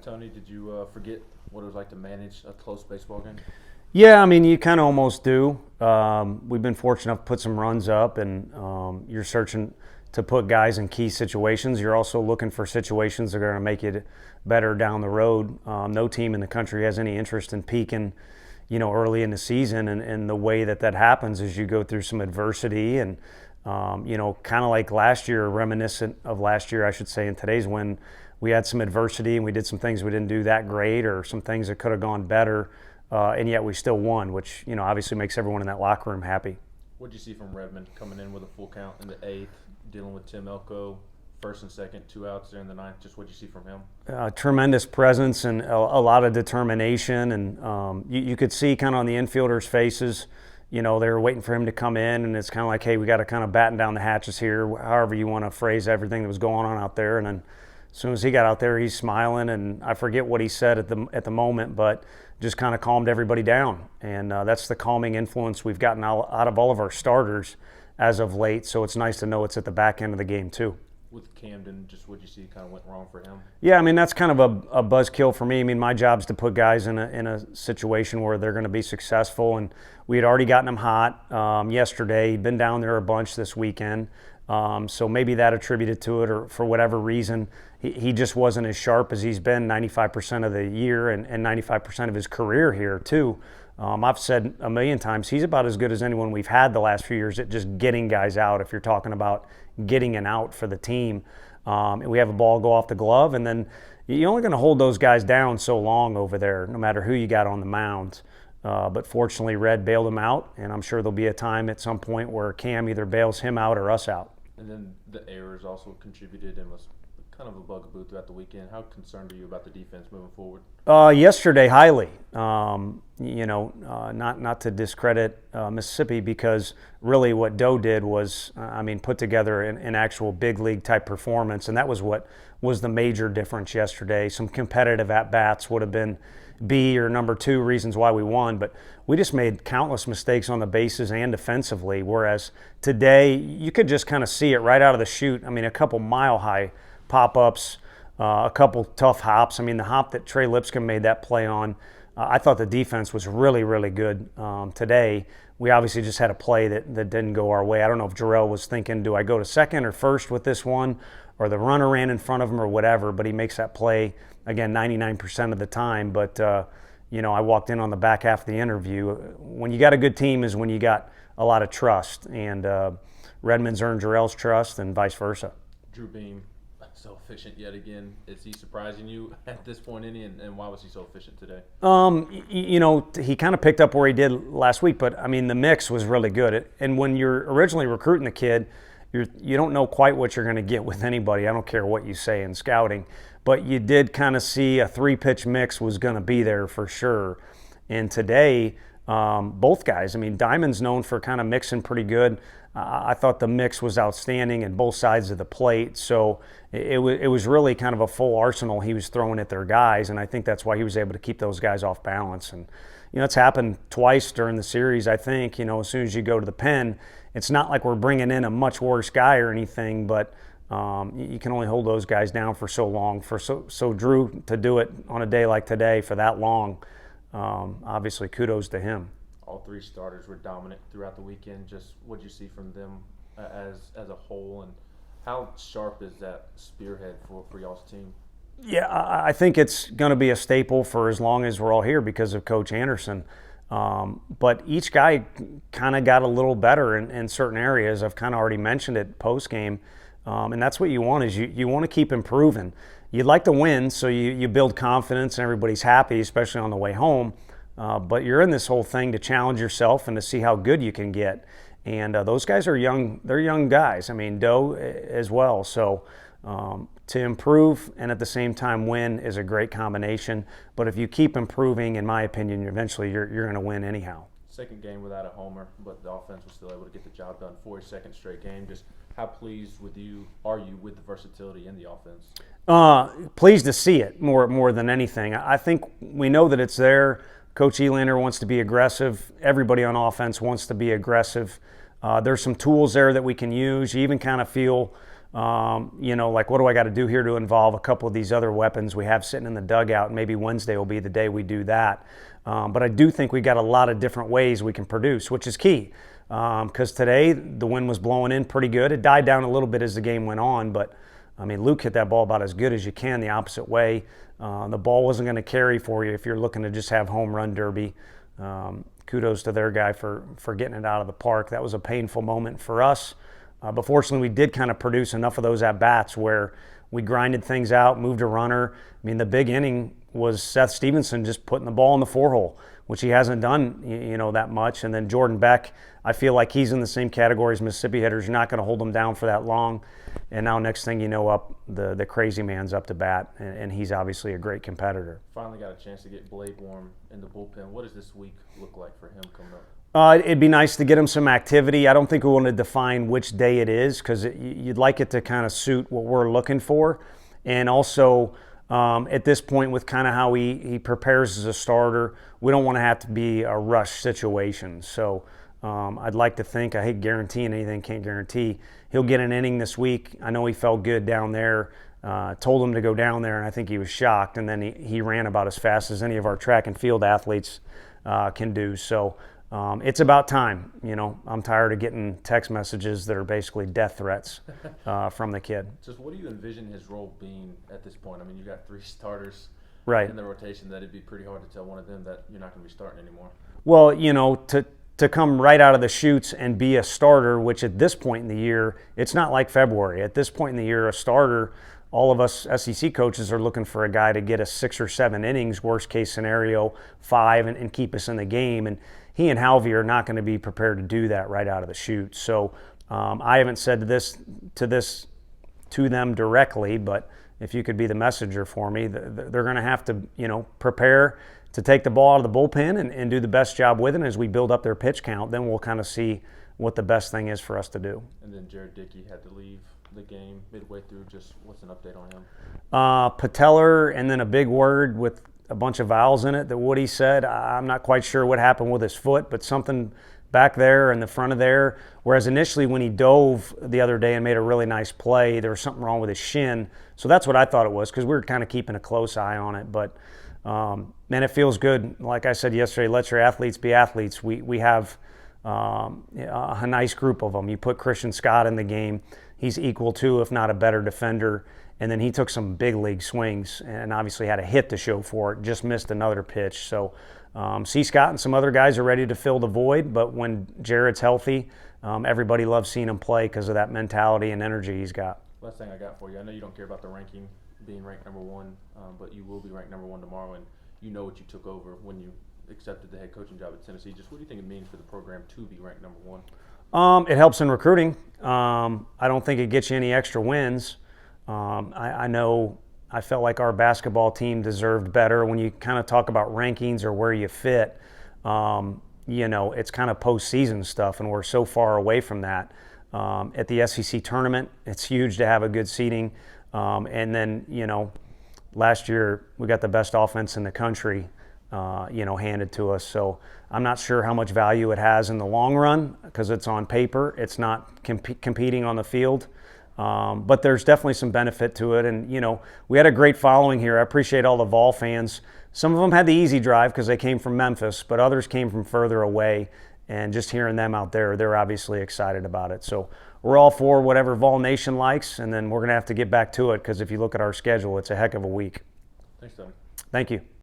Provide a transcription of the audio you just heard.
Tony, did you forget what it was like to manage a close baseball game? Yeah, I mean, you kind of almost do. We've been fortunate enough to put some runs up, and you're searching to put guys in key situations. You're also looking for situations that are going to make it better down the road. No team in the country has any interest in peaking, early in the season, and the way that happens is you go through some adversity, and kind of like last year, reminiscent of last year, I should say, in today's when we had some adversity and we did some things we didn't do that great, or some things that could have gone better. And yet we still won, which obviously makes everyone in that locker room happy. What did you see from Redmond coming in with a full count in the eighth, dealing with Tim Elko, first and second, 2 outs there in the ninth? Just what did you see from him? Tremendous presence and a lot of determination, and you could see kind of on the infielders' faces. They were waiting for him to come in, and it's kind of like, hey, we got to kind of batten down the hatches here, however you want to phrase everything that was going on out there. And then as soon as he got out there, he's smiling, and I forget what he said at the moment, but just kind of calmed everybody down. And that's the calming influence we've gotten out of all of our starters as of late. So it's nice to know it's at the back end of the game too. With Camden, just what you see kind of went wrong for him? Yeah, I mean, that's kind of a buzzkill for me. I mean, my job's to put guys in a situation where they're going to be successful, and we had already gotten him hot yesterday. He'd been down there a bunch this weekend, so maybe that attributed to it, or for whatever reason, he just wasn't as sharp as he's been 95% of the year and 95% of his career here too. I've said a million times, he's about as good as anyone we've had the last few years at just getting guys out. If you're talking about getting an out for the team, we have a ball go off the glove, and then you're only going to hold those guys down so long over there, no matter who you got on the mound. But fortunately, Red bailed him out, and I'm sure there'll be a time at some point where Cam either bails him out or us out. And then the errors also contributed and was kind of a bugaboo throughout the weekend. How concerned are you about the defense moving forward? Yesterday, highly. Not to discredit Mississippi, because really what Doe did was, put together an actual big league type performance, and that was what was the major difference yesterday. Some competitive at-bats would have been B or number 2 reasons why we won, but we just made countless mistakes on the bases and defensively, whereas today you could just kind of see it right out of the chute. I mean, a couple mile-high pop-ups, a couple tough hops. I mean, the hop that Trey Lipscomb made that play on, I thought the defense was really, really good today. We obviously just had a play that didn't go our way. I don't know if Jarrell was thinking, do I go to second or first with this one, or the runner ran in front of him or whatever, but he makes that play, again, 99% of the time. But, I walked in on the back half of the interview. When you got a good team is when you got a lot of trust, and Redmond's earned Jarrell's trust and vice versa. Drew Beam, so efficient yet again. Is he surprising you at this point, and why was he so efficient today? He kind of picked up where he did last week, but I mean, the mix was really good. And when you're originally recruiting the kid, you don't know quite what you're going to get with anybody. I don't care what you say in scouting, but you did kind of see a 3-pitch mix was going to be there for sure. And today, both guys, I mean, Diamond's known for kind of mixing pretty good. I thought the mix was outstanding in both sides of the plate. So it was really kind of a full arsenal he was throwing at their guys, and I think that's why he was able to keep those guys off balance. And it's happened twice during the series, I think. As soon as you go to the pen, it's not like we're bringing in a much worse guy or anything, but you can only hold those guys down for so long. So Drew, to do it on a day like today for that long, obviously kudos to him. All 3 starters were dominant throughout the weekend. Just what did you see from them as a whole, and how sharp is that spearhead for y'all's team? Yeah, I think it's going to be a staple for as long as we're all here because of Coach Anderson. But each guy kind of got a little better in certain areas. I've kind of already mentioned it post-game, and that's what you want is you want to keep improving. You'd like to win, so you build confidence and everybody's happy, especially on the way home. But you're in this whole thing to challenge yourself and to see how good you can get. And those guys are young. They're young guys. I mean, Doe as well. So to improve and at the same time win is a great combination. But if you keep improving, in my opinion, eventually you're going to win anyhow. Second game without a homer, but the offense was still able to get the job done for a second straight game. Just how pleased are you with the versatility in the offense? Pleased to see it more than anything. I think we know that it's there. Coach Elander wants to be aggressive. Everybody on offense wants to be aggressive. There's some tools there that we can use. You even kind of feel Like what do I got to do here to involve a couple of these other weapons we have sitting in the dugout, and maybe Wednesday will be the day we do that. But I do think we got a lot of different ways we can produce, which is key. Because today the wind was blowing in pretty good. It died down a little bit as the game went on, but I mean, Luke hit that ball about as good as you can the opposite way. The ball wasn't going to carry for you if you're looking to just have home run derby. Kudos to their guy for getting it out of the park. That was a painful moment for us. But fortunately, we did kind of produce enough of those at-bats where we grinded things out, moved a runner. I mean, the big inning was Seth Stevenson just putting the ball in the four-hole, which he hasn't done, that much. And then Jordan Beck, I feel like he's in the same category as Mississippi hitters. You're not going to hold him down for that long. And now next thing you know, up the crazy man's up to bat, and he's obviously a great competitor. Finally got a chance to get Blake warm in the bullpen. What does this week look like for him coming up? It'd be nice to get him some activity. I don't think we want to define which day it is because you'd like it to kind of suit what we're looking for. And also, at this point, with kind of how he prepares as a starter, we don't want to have to be a rush situation. So I'd like to think, I hate guaranteeing anything, can't guarantee. He'll get an inning this week. I know he felt good down there. Told him to go down there, and I think he was shocked. And then he ran about as fast as any of our track and field athletes can do. So it's about time. I'm tired of getting text messages that are basically death threats from the kid. Just what do you envision his role being at this point? I mean, you got 3 starters right in the rotation that it'd be pretty hard to tell one of them that you're not going to be starting anymore. Well, to come right out of the chutes and be a starter, which at this point in the year, it's not like February. At this point in the year, a starter, all of us SEC coaches are looking for a guy to get us 6 or 7 innings, worst case scenario, 5, and keep us in the game. And he and Halvey are not going to be prepared to do that right out of the chute. So I haven't said this to them directly, but if you could be the messenger for me, they're going to have to, prepare to take the ball out of the bullpen and do the best job with it. And as we build up their pitch count, then we'll kind of see what the best thing is for us to do. And then Jared Dickey had to leave the game midway through. Just what's an update on him? Patellar, and then a big word with a bunch of vowels in it that Woody said. I'm not quite sure what happened with his foot, but something back there in the front of there. Whereas initially when he dove the other day and made a really nice play, there was something wrong with his shin. So that's what I thought it was, because we were kind of keeping a close eye on it. But man, it feels good. Like I said yesterday, let your athletes be athletes. We have a nice group of them. You put Christian Scott in the game, he's equal to, if not a better defender. And then he took some big league swings and obviously had a hit to show for it, just missed another pitch. So C. Scott and some other guys are ready to fill the void, but when Jared's healthy, everybody loves seeing him play because of that mentality and energy he's got. Last thing I got for you, I know you don't care about the ranking being ranked number 1, but you will be ranked number 1 tomorrow, and you know what you took over when you accepted the head coaching job at Tennessee. Just what do you think it means for the program to be ranked number 1? It helps in recruiting. I don't think it gets you any extra wins. I know I felt like our basketball team deserved better. When you kind of talk about rankings or where you fit, it's kind of postseason stuff, and we're so far away from that. At the SEC tournament, it's huge to have a good seeding. And then, last year we got the best offense in the country, handed to us. So I'm not sure how much value it has in the long run because it's on paper. It's not competing on the field. But there's definitely some benefit to it. And, we had a great following here. I appreciate all the Vol fans. Some of them had the easy drive because they came from Memphis, but others came from further away. And just hearing them out there, they're obviously excited about it. So we're all for whatever Vol Nation likes, and then we're going to have to get back to it because if you look at our schedule, it's a heck of a week. Thanks, Tony. Thank you.